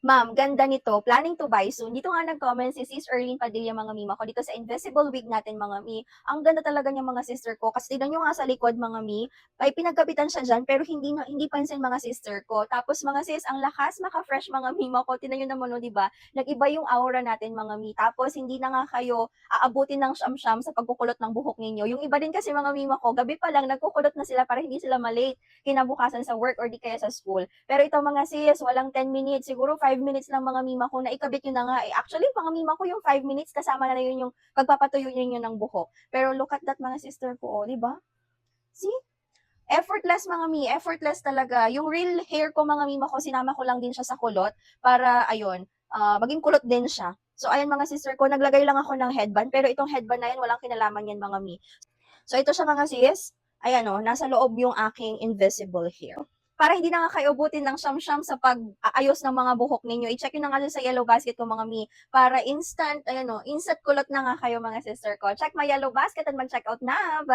Ma'am, ganda nito, planning to buy soon. Dito nga nag-comment si Sis Erlyn Padilla mga mi ko dito sa invisible wig natin mga mi. Ang ganda talaga niyang mga sister ko kasi tignan niyo nga sa likod mga mi, ay pinagkapitan siya diyan pero hindi pansin mga sister ko. Tapos mga sis, ang lakas maka-fresh mga mima ko. Tignan niyo naman no, 'di ba? Nag-iba yung aura natin mga mi. Tapos hindi na nga kayo aabutin ng siyam-siyam sa pagkukulot ng buhok ninyo. Yung iba din kasi mga mima ko, gabi pa lang nagkukulot na sila para hindi sila malate kinabukasan sa work or di kaya sa school. Pero ito mga sis, walang 10 minutes, siguro 5 minutes lang mga mima ko na ikabit nyo na nga eh. Actually, mga mima ko yung 5 minutes kasama na yun yung pagpapatuyo ninyo ng buhok. Pero look at that mga sister ko, oh, di ba? See? Effortless mga mi, effortless talaga. Yung real hair ko mga mima ko, sinama ko lang din siya sa kulot para ayun, maging kulot din siya. So ayan mga sister ko, naglagay lang ako ng headband, pero itong headband na yan, walang kinalaman yan mga mi. So ito siya mga sis, ayan o, nasa loob yung aking invisible hair. Para hindi na nga kayo ubutin ng siyam-siyam sa pag-aayos ng mga buhok ninyo, i-check nyo na nga sa yellow basket ko mga mi, para instant, ayan o, instant kulot na nga kayo mga sister ko. Check my yellow basket at mag-check out na.